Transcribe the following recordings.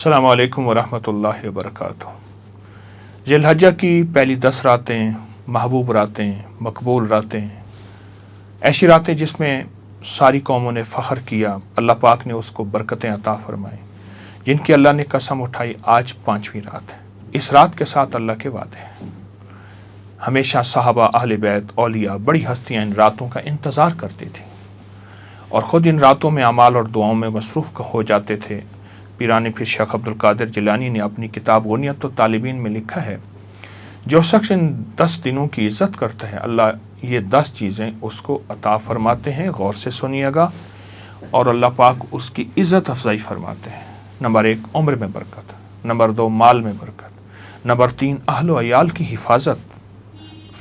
السلام علیکم ورحمۃ اللہ وبرکاتہ۔ ذی الحجہ کی پہلی 10 راتیں محبوب راتیں، مقبول راتیں، ایسی راتیں جس میں ساری قوموں نے فخر کیا، اللہ پاک نے اس کو برکتیں عطا فرمائیں، جن کی اللہ نے قسم اٹھائی۔ آج 5ویں رات ہے۔ اس رات کے ساتھ اللہ کے وعدے ہیں۔ ہمیشہ صحابہ، اہل بیت، اولیاء، بڑی ہستیاں ان راتوں کا انتظار کرتی تھیں اور خود ان راتوں میں اعمال اور دعاؤں میں مصروف ہو جاتے تھے۔ پیران پیر شیخ عبد القادر جیلانی نے اپنی کتاب غنیت الطالبین میں لکھا ہے، جو شخص ان 10 دنوں کی عزت کرتا ہے، اللہ یہ 10 چیزیں اس کو عطا فرماتے ہیں۔ غور سے سنیے گا اور اللہ پاک اس کی عزت افزائی فرماتے ہیں۔ نمبر 1، عمر میں برکت۔ نمبر 2، مال میں برکت۔ نمبر 3، اہل و عیال کی حفاظت،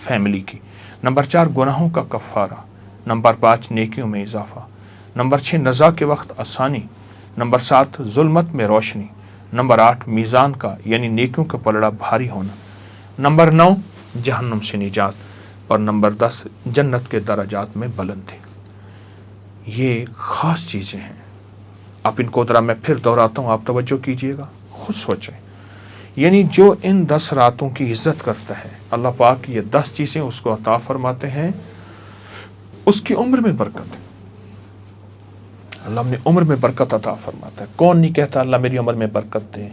فیملی کی۔ نمبر 4، گناہوں کا کفارہ۔ نمبر 5، نیکیوں میں اضافہ۔ نمبر 6، نزا کے وقت آسانی۔ نمبر 7، ظلمت میں روشنی۔ نمبر 8، میزان کا یعنی نیکیوں کا پلڑا بھاری ہونا۔ نمبر 9، جہنم سے نجات۔ اور نمبر 10، جنت کے درجات میں بلندی۔ یہ خاص چیزیں ہیں۔ اب ان کو ذرا میں پھر دہراتا ہوں، آپ توجہ کیجئے گا، خود سوچیں۔ یعنی جو ان 10 راتوں کی عزت کرتا ہے، اللہ پاک یہ 10 چیزیں اس کو عطا فرماتے ہیں۔ اس کی عمر میں برکت ہے۔ اللہ نے عمر میں برکت عطا فرماتا ہے۔ کون نہیں کہتا اللہ میری عمر میں برکت دے،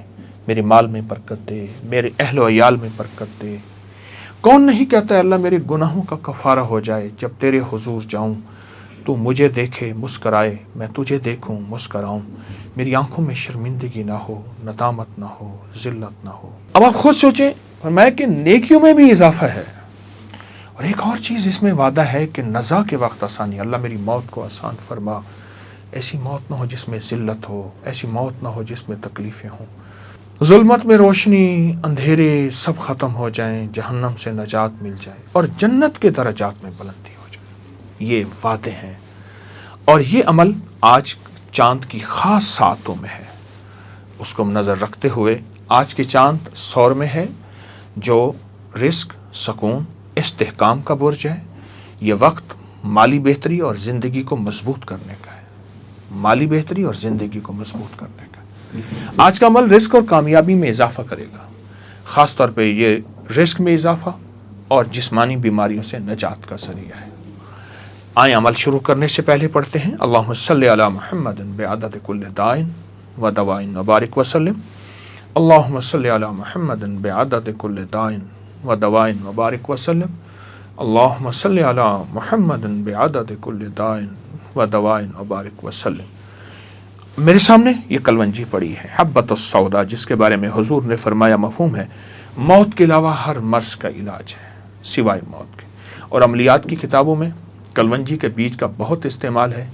میرے مال میں برکت دے، میرے اہل و عیال میں برکت دے۔ کون نہیں کہتا ہے اللہ میرے گناہوں کا کفارہ ہو جائے، جب تیرے حضور جاؤں تو مجھے دیکھے مسکرائے، میں تجھے دیکھوں مسکراؤں، میری آنکھوں میں شرمندگی نہ ہو، ندامت نہ ہو، ذلت نہ ہو۔ اب آپ خود سوچیں، فرمایا کہ نیکیوں میں بھی اضافہ ہے۔ اور ایک اور چیز اس میں وعدہ ہے کہ نزا کے وقت آسانی، اللہ میری موت کو آسان فرما، ایسی موت نہ ہو جس میں ذلت ہو، ایسی موت نہ ہو جس میں تکلیفیں ہوں۔ ظلمت میں روشنی، اندھیرے سب ختم ہو جائیں، جہنم سے نجات مل جائے اور جنت کے درجات میں بلندی ہو جائے۔ یہ وعدے ہیں اور یہ عمل آج چاند کی خاص ساعتوں میں ہے۔ اس کو نظر رکھتے ہوئے آج کے چاند سور میں ہے، جو رزق، سکون، استحکام کا برج ہے۔ یہ وقت مالی بہتری اور زندگی کو مضبوط کرنے کا ہے، مالی بہتری اور زندگی کو مضبوط کرنے کا۔ آج کا عمل رزق اور کامیابی میں اضافہ کرے گا، خاص طور پہ یہ رزق میں اضافہ اور جسمانی بیماریوں سے نجات کا ذریعہ ہے۔ آئیں عمل شروع کرنے سے پہلے پڑھتے ہیں، اللہم صلی علی محمد بعدد کل دائن و دوائن وبارک وسلم۔ اللہم صلی علی محمد بعدد کل دائن و دوائن وبارک وسلم۔ اللہم صلی علی محمد بعدد کل دائن و دوائن وبارک وسلم۔ میرے سامنے یہ کلونجی پڑی ہے، حبۃ السودا، جس کے بارے میں حضور نے فرمایا مفہوم ہے موت کے علاوہ ہر مرض کا علاج ہے سوائے موت کے۔ اور عملیات کی کتابوں میں کلونجی کے بیج کا بہت استعمال ہے۔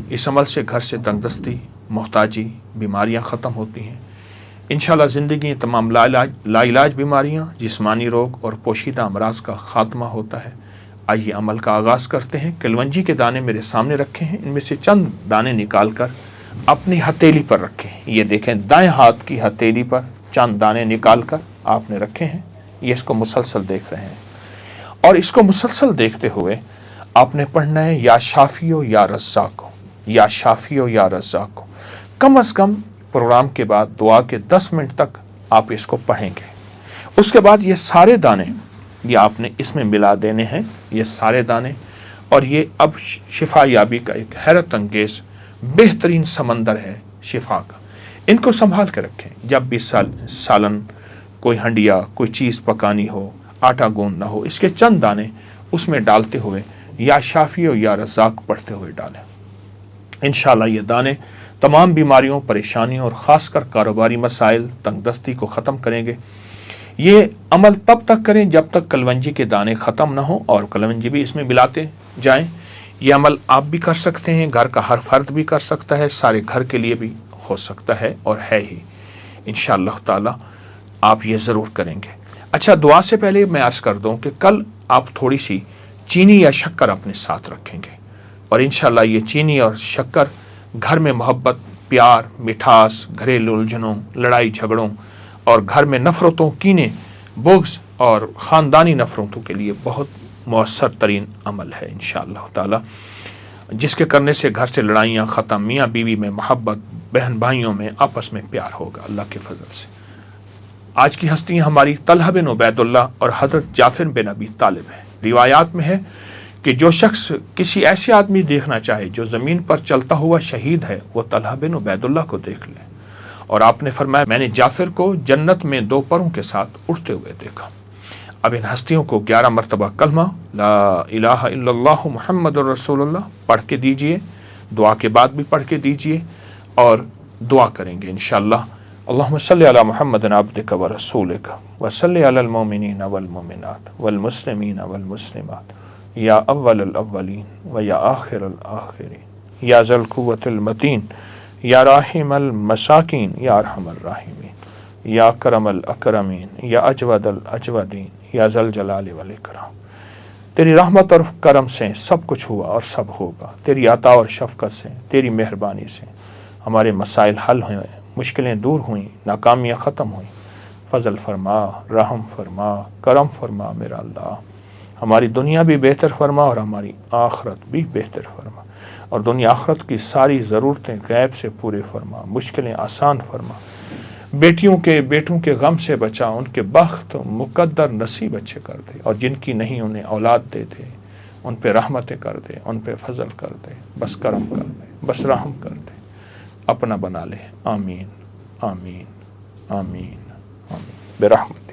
اس عمل سے گھر سے تنگدستی، محتاجی، بیماریاں ختم ہوتی ہیں۔ انشاءاللہ زندگی تمام لا علاج بیماریاں، جسمانی روگ اور پوشیدہ امراض کا خاتمہ ہوتا ہے۔ آئیے عمل کا آغاز کرتے ہیں۔ کلونجی کے دانے میرے سامنے رکھے ہیں، ان میں سے چند دانے نکال کر اپنی ہتھیلی پر رکھیں۔ یہ دیکھیں، دائیں ہاتھ کی ہتھیلی پر چند دانے نکال کر آپ نے رکھے ہیں۔ یہ اس کو مسلسل دیکھ رہے ہیں اور اس کو مسلسل دیکھتے ہوئے آپ نے پڑھنا ہے، یا شافیو یا رزاقو، یا شافیو یا رزاقو۔ کم از کم پروگرام کے بعد دعا کے 10 منٹ تک آپ اس کو پڑھیں گے۔ اس کے بعد یہ سارے دانے یہ آپ نے اس میں ملا دینے ہیں، یہ سارے دانے، اور یہ اب شفا یابی کا ایک حیرت انگیز بہترین سمندر ہے شفا کا۔ ان کو سنبھال کے رکھیں۔ جب بھی سالن، کوئی ہنڈیا، کوئی چیز پکانی ہو، آٹا گوندنا ہو، اس کے چند دانے اس میں ڈالتے ہوئے یا شافی و یا رزاق پڑھتے ہوئے ڈالیں۔ انشاءاللہ یہ دانے تمام بیماریوں، پریشانیوں اور خاص کر کاروباری مسائل، تنگ دستی کو ختم کریں گے۔ یہ عمل تب تک کریں جب تک کلونجی کے دانے ختم نہ ہوں اور کلونجی بھی اس میں ملاتے جائیں۔ یہ عمل آپ بھی کر سکتے ہیں، گھر کا ہر فرد بھی کر سکتا ہے، سارے گھر کے لیے بھی ہو سکتا ہے اور ہے ہی۔ انشاءاللہ تعالی آپ یہ ضرور کریں گے۔ اچھا، دعا سے پہلے میں عرض کر دوں کہ کل آپ تھوڑی سی چینی یا شکر اپنے ساتھ رکھیں گے، اور انشاءاللہ یہ چینی اور شکر گھر میں محبت، پیار، مٹھاس، گھریلو الجھنوں، لڑائی جھگڑوں اور گھر میں نفرتوں، کینے، بغض اور خاندانی نفرتوں کے لیے بہت مؤثر ترین عمل ہے انشاءاللہ تعالی۔ جس کے کرنے سے گھر سے لڑائیاں ختم، میاں بیوی میں محبت، بہن بھائیوں میں آپس میں پیار ہوگا اللہ کے فضل سے۔ آج کی ہستیاں ہماری طلحہ بن عبید اللہ اور حضرت جعفر بن ابی طالب ہیں۔ روایات میں ہے کہ جو شخص کسی ایسے آدمی دیکھنا چاہے جو زمین پر چلتا ہوا شہید ہے، وہ طلحہ بن عبید اللہ کو دیکھ لے۔ اور آپ نے فرمایا میں نے جعفر کو جنت میں 2 پروں کے ساتھ اڑتے ہوئے دیکھا۔ اب ان ہستیوں کو 11 مرتبہ کلمہ لا الہ الا اللہ محمد الرسول اللہ پڑھ کے دیجئے، دعا کے بعد بھی پڑھ کے دیجئے، اور دعا کریں گے انشاءاللہ۔ اللہم صلی علی محمد عبدک و رسولک وصلی علی المؤمنین والمؤمنات والمسلمین والمسلمات یا اول الاولین و یا آخر الآخرین یا ذی القوة المتین یا راحم المساکین یا ارحم الراحمین یا اکرم الاکرمین یا اجود الاجودین یا ذی الجلال والاکرام۔ تیری رحمت اور کرم سے سب کچھ ہوا اور سب ہوگا، تیری عطا اور شفقت سے، تیری مہربانی سے ہمارے مسائل حل ہوئے، مشکلیں دور ہوئیں، ناکامیاں ختم ہوئیں۔ فضل فرما، رحم فرما، کرم فرما میرا اللہ، ہماری دنیا بھی بہتر فرما اور ہماری آخرت بھی بہتر فرما، اور دنیا آخرت کی ساری ضرورتیں غیب سے پورے فرما، مشکلیں آسان فرما، بیٹیوں کے بیٹوں کے غم سے بچا، ان کے بخت مقدر نصیب اچھے کر دے، اور جن کی نہیں انہیں اولاد دے دے، ان پہ رحمتیں کر دے، ان پہ فضل کر دے، بس کرم کر دے، بس رحم کر دے، اپنا بنا لے۔ آمین آمین آمین آمین برحمت